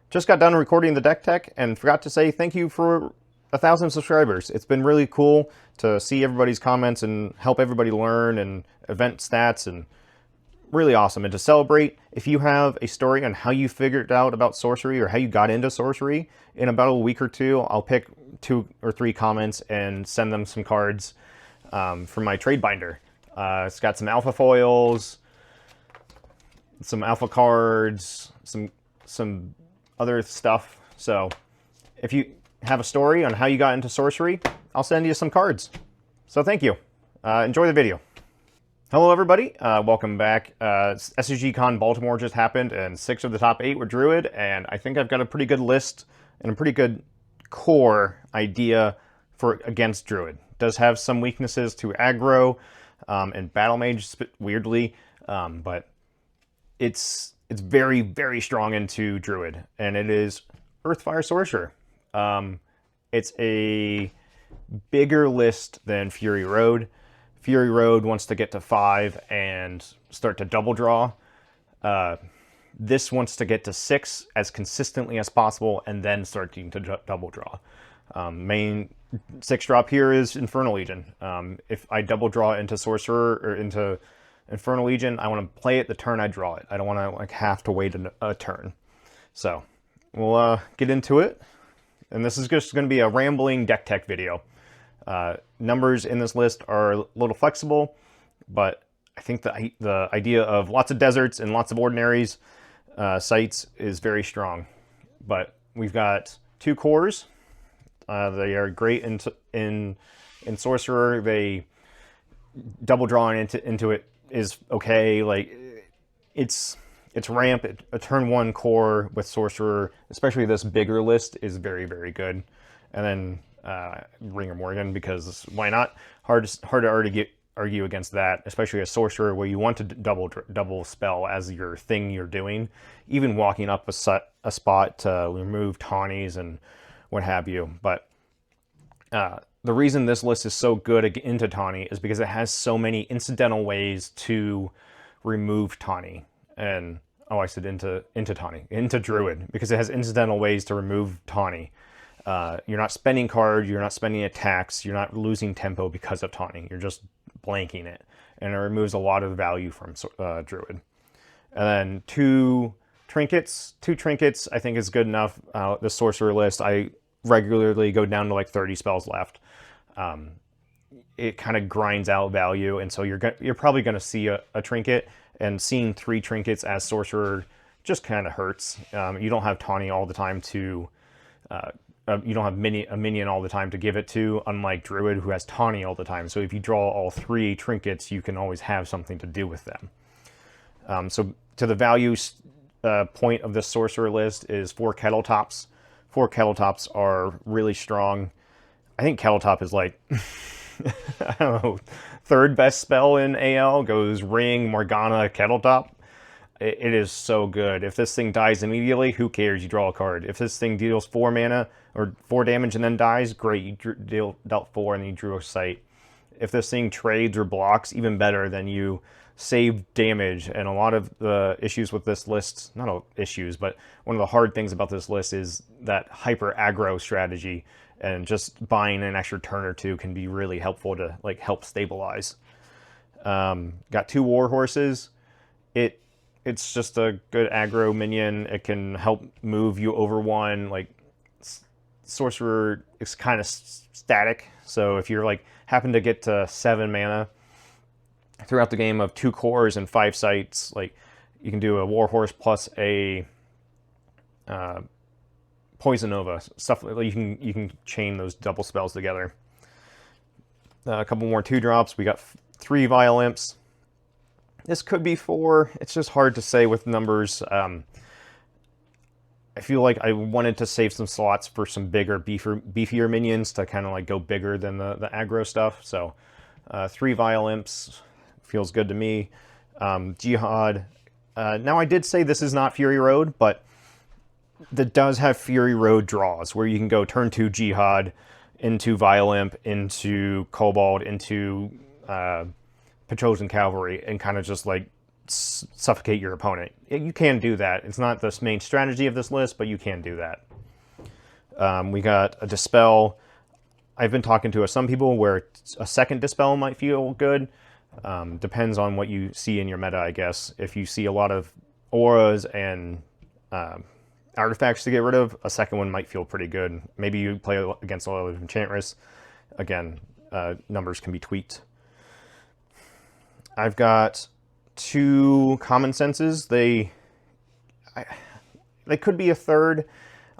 just got done recording the deck tech and forgot to say thank you for 1,000 subscribers. It's been really cool to see everybody's comments and help everybody learn and event stats, and really awesome. And to celebrate, if you have a story on how you figured out about sorcery or how you got into sorcery, in about a week or two, I'll pick 2 or 3 comments and send them some cards from my trade binder. It's got some alpha foils, some alpha cards, some other stuff. So if you have a story on how you got into sorcery, I'll send you some cards. So thank you. Enjoy the video. Hello everybody, welcome back. SCG Con Baltimore just happened and 6 of the top 8 were Druid, and I think I've got a pretty good list and a pretty good core idea for against Druid. It does have some weaknesses to aggro and Battle Mage, weirdly, but it's very, very strong into Druid, and it is Earthfire Sorcerer. It's a bigger list than Fury Road. Fury Road wants to get to 5 and start to double draw. This wants to get to 6 as consistently as possible and then starting to double draw. Main 6 drop here is Infernal Legion. If I double draw into Sorcerer or into Infernal Legion, I want to play it the turn I draw it. I don't want to have to wait a turn. So we'll get into it. And this is just going to be a rambling deck tech video. Numbers in this list are a little flexible, but I think the idea of lots of deserts and lots of ordinaries sites is very strong. But we've got 2 cores. They are great in Sorcerer. They double drawing into it is okay. Like it's ramp. A turn 1 core with Sorcerer, especially this bigger list, is very, very good. And then Ringer Morgan, because why not? Hard to argue against that, especially a Sorcerer where you want to double spell as your thing you're doing, even walking up a spot to remove tawnies and what have you. But the reason this list is so good into tawny is because it has so many incidental ways to remove tawny. And I said into tawny, into Druid, because it has incidental ways to remove tawny. You're not spending cards, you're not spending attacks, you're not losing tempo because of taunting. You're just blanking it, and it removes a lot of value from Druid. And then 2 trinkets. 2 trinkets I think is good enough. The Sorcerer list, I regularly go down to like 30 spells left. It kind of grinds out value, and so you're probably going to see a trinket, and seeing 3 trinkets as Sorcerer just kind of hurts. You don't have tawny all the time to... you don't have a minion all the time to give it to, unlike Druid, who has tawny all the time. So if you draw all 3 trinkets, you can always have something to do with them. So to the value point of this Sorcerer list is 4 Kettle Tops. 4 Kettle Tops are really strong. I think Kettle Top is like, I don't know, 3rd best spell in AL. Goes Ring, Morgana, Kettle Top. It is so good. If this thing dies immediately, who cares? You draw a card. If this thing deals 4 mana or 4 damage and then dies, great. You dealt 4 and then you drew a sight. If this thing trades or blocks, even better. Then you save damage. And a lot of the issues with this list, not issues, but one of the hard things about this list is that hyper aggro strategy. And just buying an extra turn or 2 can be really helpful to like help stabilize. Got 2 War Horses. It's just a good aggro minion. It can help move you over 1. Like Sorcerer is kind of static, so if you're like happen to get to 7 mana throughout the game of 2 cores and 5 sites, like you can do a Warhorse plus a Poison Nova stuff. You can chain those double spells together. A couple more 2 drops. We got 3 Vile Imps. This could be 4. It's just hard to say with numbers. I feel like I wanted to save some slots for some bigger, beefier minions to kind of like go bigger than the aggro stuff. So 3 Vile Imps feels good to me. Jihad. Now I did say this is not Fury Road, but that does have Fury Road draws where you can go turn 2 Jihad into Vile Imp, into Kobold, into Petrojan Cavalry, and kind of just like suffocate your opponent. You can do that. It's not the main strategy of this list, but you can do that. We got a Dispel. I've been talking to some people where a second Dispel might feel good. Depends on what you see in your meta, I guess. If you see a lot of auras and artifacts to get rid of, a second one might feel pretty good. Maybe you play against a lot of Enchantress. Again, numbers can be tweaked. I've got 2 Common Senses. They could be a third.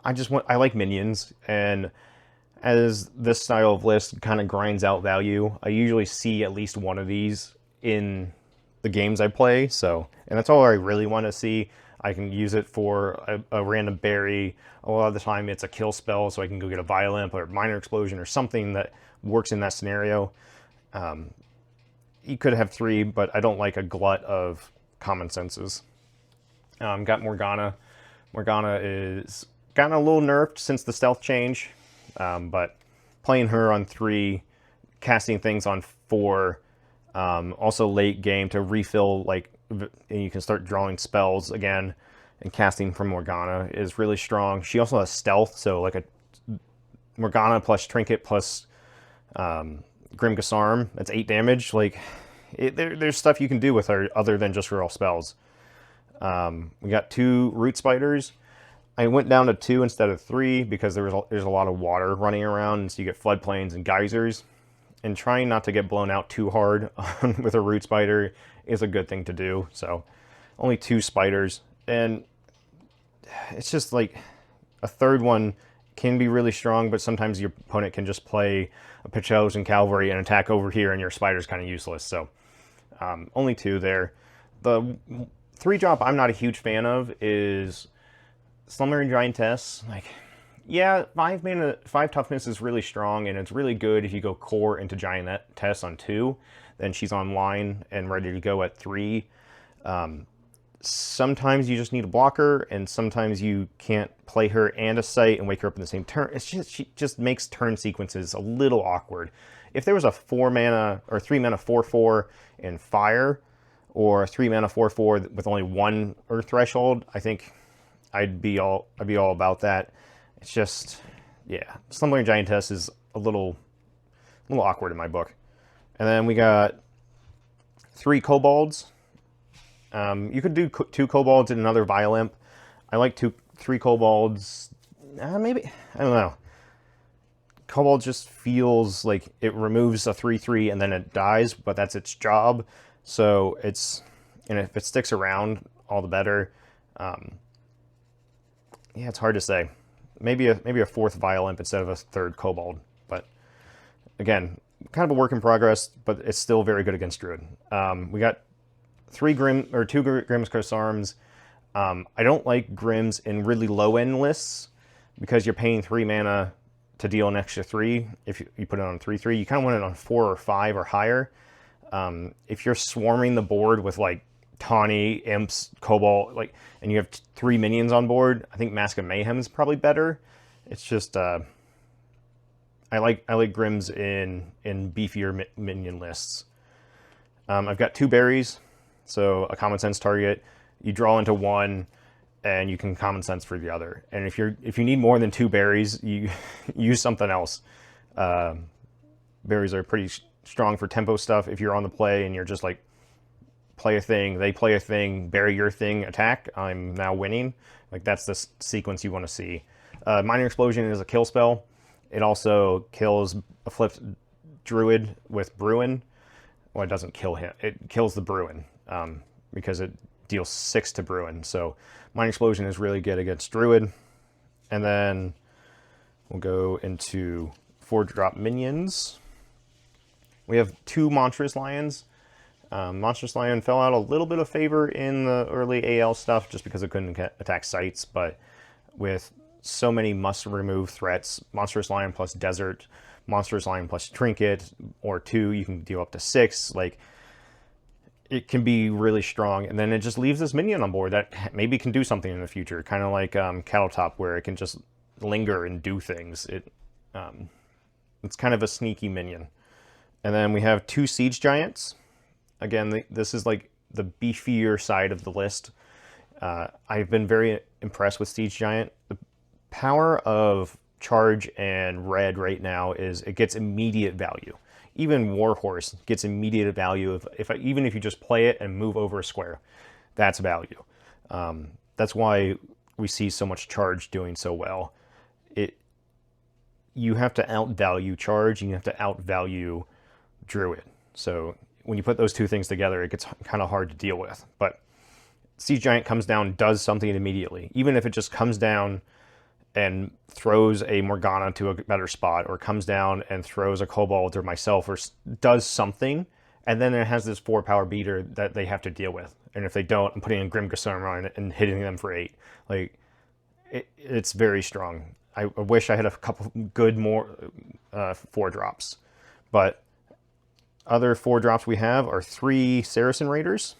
I like minions, and as this style of list kind of grinds out value, I usually see at least one of these in the games I play. So, and that's all I really want to see. I can use it for a random berry. A lot of the time it's a kill spell, so I can go get a Violent or Minor Explosion or something that works in that scenario. You could have 3, but I don't like a glut of Common Senses. Got Morgana. Morgana is gotten a little nerfed since the stealth change, but playing her on 3, casting things on 4, also late game to refill, like, and you can start drawing spells again, and casting from Morgana is really strong. She also has stealth, so like a Morgana plus Trinket plus Grim Disarm, that's 8 damage. Like, there's stuff you can do with her other than just roll spells. We got 2 Root Spiders. I went down to 2 instead of 3 because there's a lot of water running around, and so you get floodplains and geysers. And trying not to get blown out too hard with a Root Spider is a good thing to do. So only 2 spiders, and it's just like a third one can be really strong, but sometimes your opponent can just play a Petroleum Cavalry and attack over here, and your spider's kind of useless. So only 2 there. The 3-drop I'm not a huge fan of is Slumbering Giantess. Like, yeah, 5 toughness is really strong, and it's really good if you go core into Giantess on 2. Then she's online and ready to go at 3. Sometimes you just need a blocker, and sometimes you can't play her and a sight and wake her up in the same turn. She just makes turn sequences a little awkward. If there was a 4 mana or 3 mana 4/4 and fire, or a 3 mana 4/4 with only 1 Earth Threshold, I think I'd be all about that. It's just, yeah, Slumbering Giantess is a little awkward in my book. And then we got 3 Kobolds. You could do 2 Kobolds and another Violent. I like 3 Kobolds. Maybe, I don't know. Kobold just feels like it removes a 3/3 and then it dies, but that's its job. So and if it sticks around, all the better. Yeah, it's hard to say. Maybe a 4th Violent instead of a 3rd Kobold. But again, kind of a work in progress, but it's still very good against Druid. We got 2 Grimm's Curse Arms. I don't like Grims in really low-end lists because you're paying 3 mana to deal an extra 3 if you put it on 3/3. You kind of want it on 4 or 5 or higher. If you're swarming the board with like Tawny, Imps, Cobalt, like, and you have 3 minions on board, I think Mask of Mayhem is probably better. It's just I like Grims in beefier minion lists. I've got 2 berries, so a Common Sense target. You draw into 1, and you can Common Sense for the other. And if you need more than 2 berries, you use something else. Berries are pretty strong for tempo stuff. If you're on the play and you're just like, play a thing, they play a thing, bury your thing, attack, I'm now winning. Like, that's the sequence you want to see. Minor Explosion is a kill spell. It also kills a flipped Druid with Bruin. Well, it doesn't kill him. It kills the Bruin because it deals 6 to Bruin. So Minor Explosion is really good against Druid. And then we'll go into 4-drop minions. We have 2 Monstrous Lions. Monstrous Lion fell out a little bit of favor in the early AL stuff just because it couldn't attack sites, but with so many must-remove threats, Monstrous Lion plus Desert, Monstrous Lion plus Trinket, or 2, you can deal up to 6, like, it can be really strong, and then it just leaves this minion on board that maybe can do something in the future, kind of like Kettle where it can just linger and do things. It's kind of a sneaky minion. And then we have 2 Siege Giants. Again, this is like the beefier side of the list. I've been very impressed with Siege Giant. The power of Charge and Red right now is it gets immediate value. Even Warhorse gets immediate value even if you just play it and move over a square. That's value. That's why we see so much Charge doing so well. You have to outvalue Charge, and you have to outvalue Druid. So when you put those two things together, it gets kind of hard to deal with. But Siege Giant comes down, does something immediately. Even if it just comes down and throws a Morgana to a better spot, or comes down and throws a Kobold or myself, or does something, and then it has this 4-power beater that they have to deal with. And if they don't, I'm putting in Grim Gasserma on it and hitting them for 8. Like, it's very strong. I wish I had a couple good more 4-drops. But other 4-drops we have are 3 Saracen Raiders.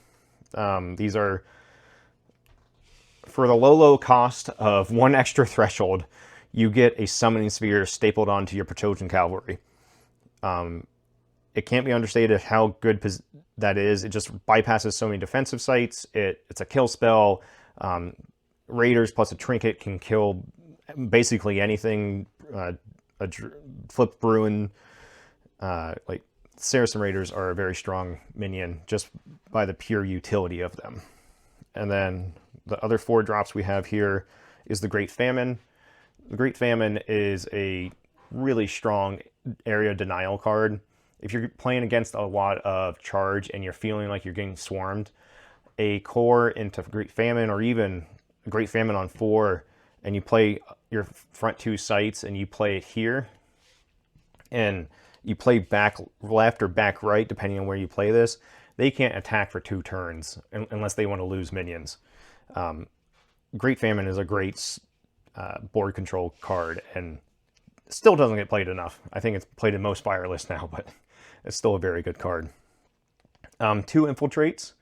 These are, for the low cost of 1 extra threshold, you get a Summoning Sphere stapled onto your Praetorian Cavalry. It can't be understated how good that is. It just bypasses so many defensive sites. It's a kill spell. Raiders plus a trinket can kill basically anything. Flip Bruin. Like, Saracen Raiders are a very strong minion just by the pure utility of them. And then the other 4-drops we have here is the Great Famine. The Great Famine is a really strong area denial card. If you're playing against a lot of Charge and you're feeling like you're getting swarmed, a core into Great Famine, or even Great Famine on 4, and you play your front 2 sites and you play it here, and you play back left or back right, depending on where you play this, they can't attack for 2 turns unless they want to lose minions. Great Famine is a great board control card, and still doesn't get played enough. I think it's played in most fire lists now, but it's still a very good card. 2 Infiltrates.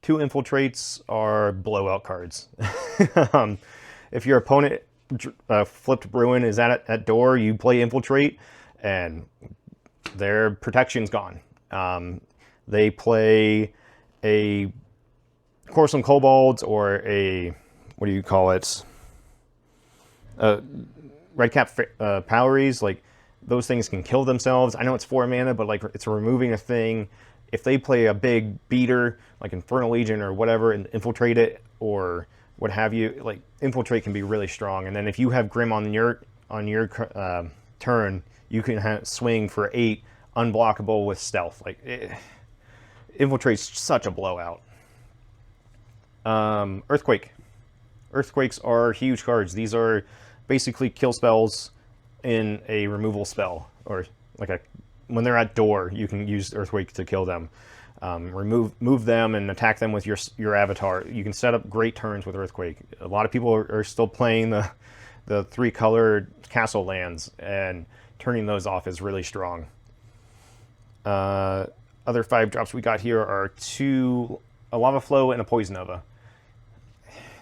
2 Infiltrates are blowout cards. If your opponent flipped Bruin is at door, you play Infiltrate, and their protection's gone. They play a Coruscant Kobolds or a, what do you call it? Redcap Poweries. Like, those things can kill themselves. I know it's 4 mana, but like, it's removing a thing. If they play a big beater, like Infernal Legion or whatever, and infiltrate it or what have you, like, Infiltrate can be really strong. And then if you have Grim on your turn, you can swing for 8 unblockable with stealth. Like, Infiltrate's such a blowout. Earthquake. Earthquakes are huge cards. These are basically kill spells in a removal spell, or like when they're at door, you can use Earthquake to kill them. Move them and attack them with your avatar. You can set up great turns with Earthquake. A lot of people are still playing the 3-colored castle lands, and turning those off is really strong. Other 5-drops we got here are a Lava Flow and a Poison Nova.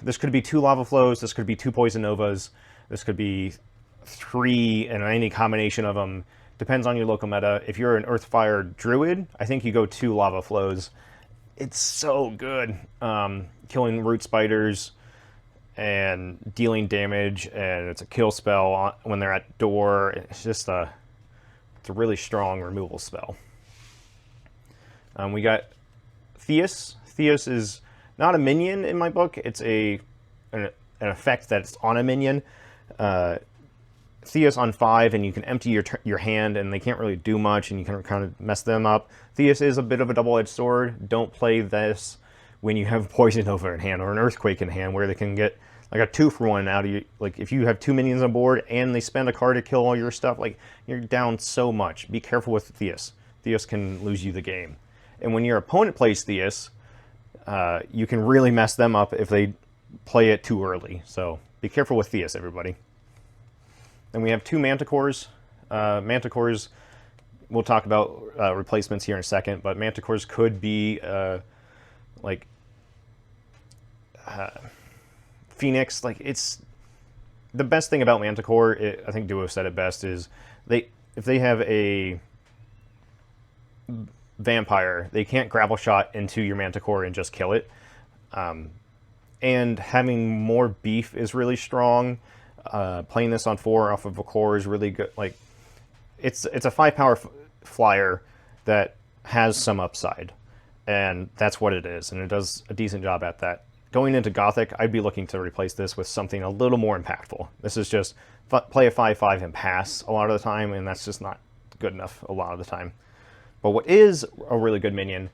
This could be 2 Lava Flows, this could be 2 Poison Novas, this could be 3, and any combination of them. Depends on your local meta. If you're an Earthfire Druid, I think you go 2 Lava Flows. It's so good. Killing root spiders and dealing damage, and it's a kill spell when they're at door. It's just it's a really strong removal spell. We got Theus. Theus is not a minion in my book. It's an effect that's on a minion. Theus on 5, and you can empty your hand, and they can't really do much, and you can kind of mess them up. Theus is a bit of a double-edged sword. Don't play this when you have Poison Nova in hand or an Earthquake in hand, where they can get like a 2-for-1 out of you. Like, if you have 2 minions on board and they spend a card to kill all your stuff, like, you're down so much. Be careful with Theus. Theus can lose you the game. And when your opponent plays Theus, you can really mess them up if they play it too early. So be careful with Theus, everybody. Then we have 2 Manticores. Manticores, we'll talk about replacements here in a second, but Manticores could be Phoenix. Like, it's the best thing about Manticore. I think Duo said it best, is if they have a vampire, they can't grapple shot into your Manticore and just kill it. And having more beef is really strong. Playing this on 4 off of a core is really good. Like, it's a 5-power flyer that has some upside, and that's what it is, and it does a decent job at that. Going into Gothic, I'd be looking to replace this with something a little more impactful. This is just play a 5/5 and pass a lot of the time, and that's just not good enough a lot of the time. But what is a really good minion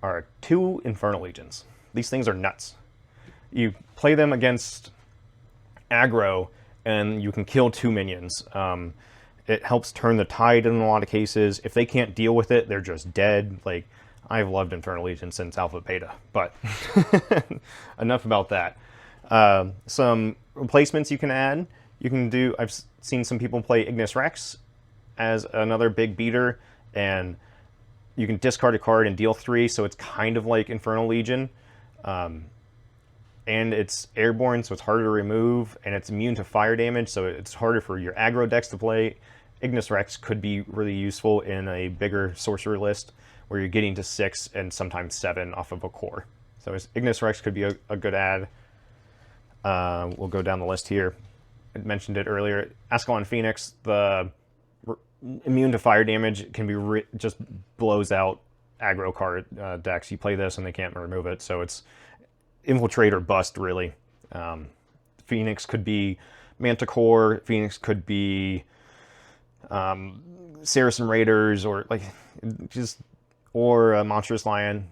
are 2 Infernal Legions. These things are nuts. You play them against aggro, and you can kill 2 minions. It helps turn the tide in a lot of cases. If they can't deal with it, they're just dead. Like, I've loved Infernal Legion since Alpha Beta, but enough about that. Some replacements you can add. You can do, I've seen some people play Ignis Rex as another big beater, and you can discard a card and deal 3, so it's kind of like Infernal Legion. And it's airborne, so it's harder to remove, and it's immune to fire damage, so it's harder for your aggro decks to play. Ignis Rex could be really useful in a bigger sorcerer list where you're getting to 6 and sometimes 7 off of a core. So Ignis Rex could be a good add. We'll go down the list here. I mentioned it earlier. Ascalon Phoenix, the immune to fire damage can be just blows out aggro card decks. You play this and they can't remove it, so it's infiltrate or bust, really. Phoenix could be Manticore. Phoenix could be Saracen Raiders, or like or a Monstrous Lion.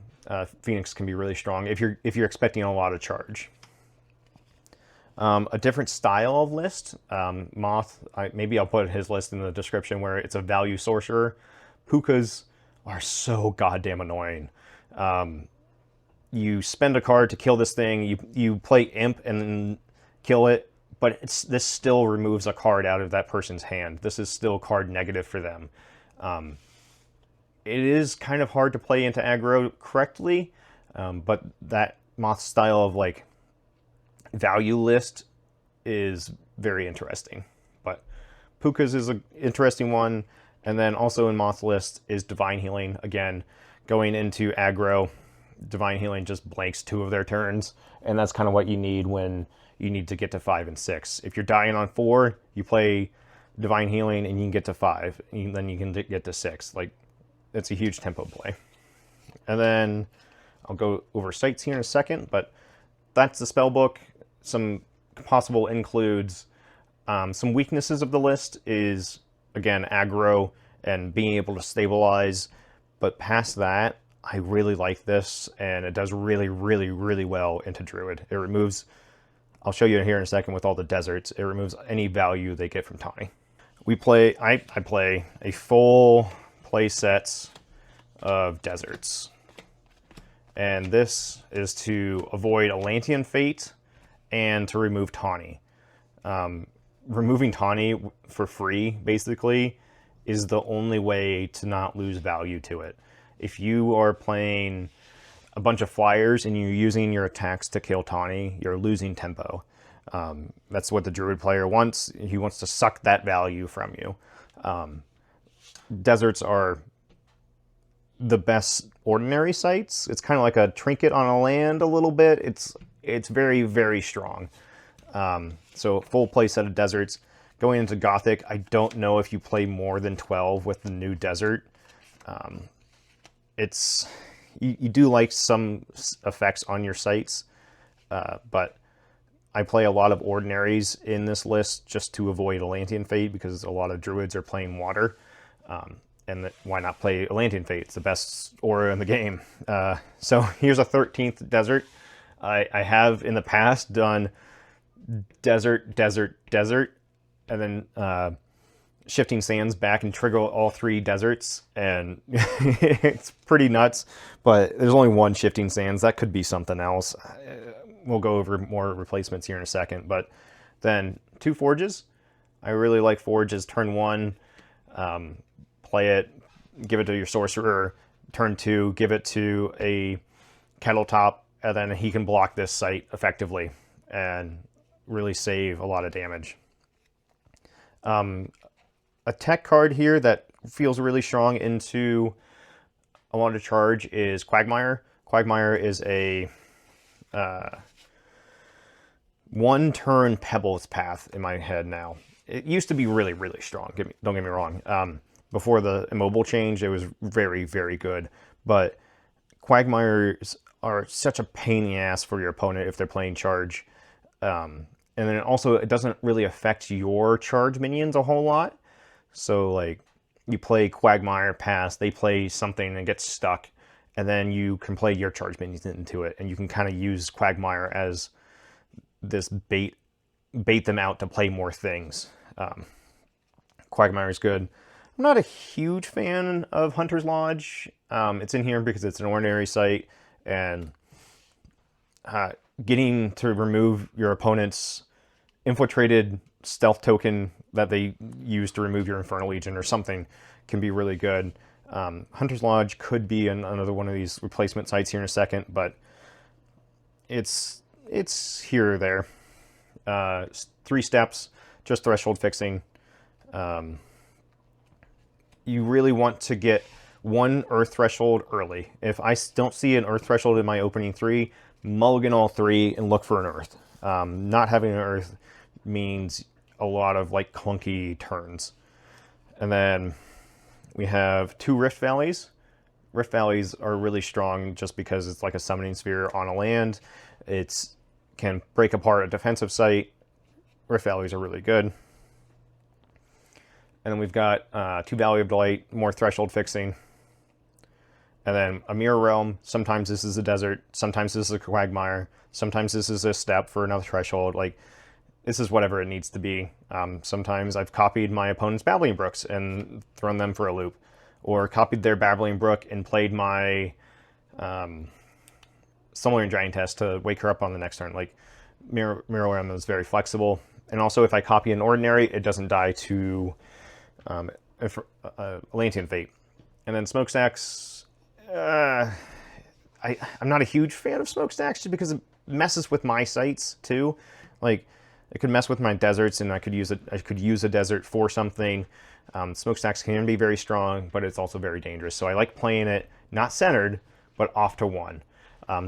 Phoenix can be really strong if you're expecting a lot of charge. A different style of list, Moth. Maybe I'll put his list in the description, where it's a value sorcerer. Pukas are so goddamn annoying. You spend a card to kill this thing. You play Imp and then kill it, but this still removes a card out of that person's hand. This is still card negative for them. It is kind of hard to play into aggro correctly, but that Moth style of like value list is very interesting. But Pukas is an interesting one, and then also in Moth list is Divine Healing. Again, going into aggro, Divine Healing just blanks 2 of their turns, and that's kind of what you need when you need to get to 5 and 6. If you're dying on 4, you play Divine Healing and you can get to 5, and then you can get to 6. Like, it's a huge tempo play. And then I'll go over sites here in a second, but that's the spell book. Some possible includes some weaknesses of the list is, again, aggro and being able to stabilize, but past that, I really like this, and it does really, really, really well into Druid. It removes, I'll show you here in a second with all the deserts, it removes any value they get from Tawny. I play a full play set of deserts, and this is to avoid Atlantean Fate and to remove Tawny. Removing Tawny for free, basically, is the only way to not lose value to it. If you are playing a bunch of flyers and you're using your attacks to kill Tawny, you're losing tempo. That's what the Druid player wants. He wants to suck that value from you. Deserts are the best ordinary sites. It's kind of like a trinket on a land a little bit. It's very, very strong. So full play set of deserts. Going into Gothic, I don't know if you play more than 12 with the new desert. You do like some effects on your sites, but I play a lot of ordinaries in this list just to avoid Atlantean Fate, because a lot of Druids are playing water. And why not play Atlantean Fate? It's the best aura in the game. So here's a 13th desert. I have in the past done desert, desert, desert, and then Shifting Sands back and trigger all 3 deserts, and it's pretty nuts, but there's only 1 Shifting Sands. That could be something else. We'll go over more replacements here in a second, but then 2 Forges. I really like Forges. Turn 1, play it, give it to your Sorcerer. Turn 2, give it to a Kettle top, and then he can block this site effectively and really save a lot of damage. A tech card here that feels really strong into I want to charge is Quagmire. Quagmire is a one-turn Pebbles path in my head now. It used to be really, really strong. Don't get me wrong. Before the immobile change, it was very, very good. But Quagmires are such a pain in the ass for your opponent if they're playing charge. And then also, it doesn't really affect your charge minions a whole lot. So, like, you play Quagmire pass, they play something and get stuck, and then you can play your charge minions into it, and you can kind of use Quagmire as this bait them out to play more things. Quagmire is good. I'm not a huge fan of Hunter's Lodge. It's in here because it's an ordinary site, and getting to remove your opponent's infiltrated stealth token that they use to remove your Infernal Legion or something can be really good. Hunter's Lodge could be another one of these replacement sites here in a second, but it's here or there. 3 steps, just threshold fixing. You really want to get 1 Earth Threshold early. If I don't see an Earth Threshold in my opening 3, mulligan all 3 and look for an Earth. Not having an Earth means a lot of like clunky turns. And then we have 2 Rift Valleys. Rift Valleys are really strong just because it's like a summoning sphere on a land. It can break apart a defensive site. Rift Valleys are really good. And then we've got 2 Valley of Delight, more threshold fixing. And then a Mirror Realm. Sometimes this is a desert. Sometimes this is a Quagmire. Sometimes this is a step for another threshold. Like, this is whatever it needs to be. Sometimes I've copied my opponent's Babbling Brooks and thrown them for a loop. Or copied their Babbling Brook and played my Summoner Giantess to wake her up on the next turn. Like, Mirror Realm is very flexible. And also, if I copy an Ordinary, it doesn't die to Atlantean Fate. And then Smokestacks, I'm not a huge fan of Smokestacks just because it messes with my sites too. Like, it could mess with my deserts, and I could use a desert for something. Smokestacks can be very strong, but it's also very dangerous. So I like playing it not centered, but off to 1.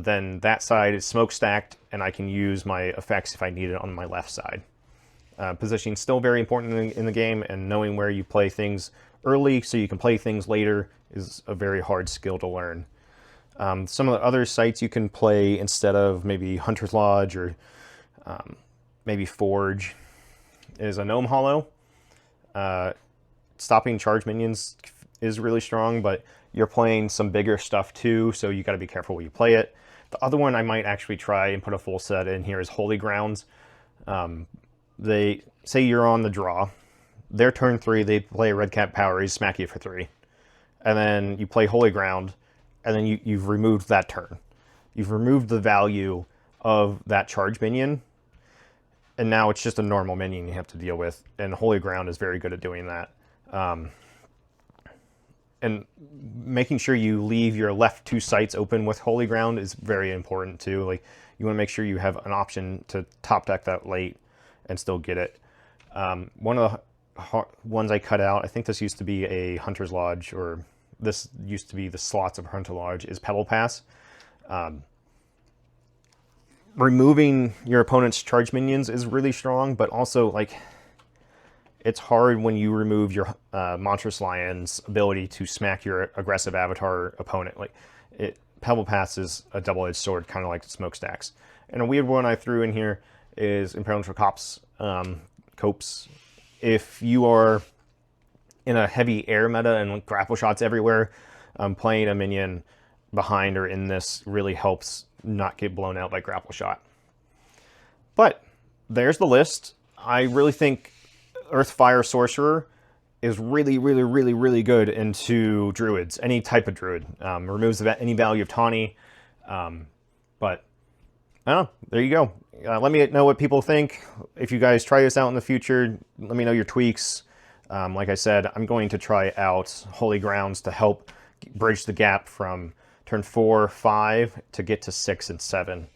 Then that side is smokestacked, and I can use my effects if I need it on my left side. Positioning is still very important in the game, and knowing where you play things early so you can play things later is a very hard skill to learn. Some of the other sites you can play instead of maybe Hunter's Lodge or maybe Forge is a Gnome Hollow. Stopping charge minions is really strong, but you're playing some bigger stuff too, so you got to be careful when you play it. The other one I might actually try and put a full set in here is Holy Grounds. They say you're on the draw. Their turn 3, they play Red Cap Power, smack you for 3. And then you play Holy Ground, and then you've removed that turn. You've removed the value of that charge minion, and now it's just a normal minion you have to deal with, and Holy Ground is very good at doing that. And making sure you leave your left 2 sites open with Holy Ground is very important too. Like, you want to make sure you have an option to top deck that late and still get it. One of the ones I cut out, I think this used to be a Hunter's Lodge, or this used to be the slots of Hunter's Lodge, is Pebble Pass. Removing your opponent's charge minions is really strong, but also, like, it's hard when you remove your Monstrous Lion's ability to smack your aggressive avatar opponent. Like, Pebble Pass is a double-edged sword, kind of like Smokestacks. And a weird one I threw in here is Imperial Copse. If you are in a heavy air meta and grapple shots everywhere, playing a minion behind or in this really helps not get blown out by grapple shot. But there's the list. I really think Earth Fire Sorcerer is really, really, really, really good into Druids, any type of Druid. Removes any value of Tawny. But I don't know, there you go. Let me know what people think. If you guys try this out in the future, let me know your tweaks. Like I said, I'm going to try out Holy Grounds to help bridge the gap from turn 4, 5 to get to 6 and 7.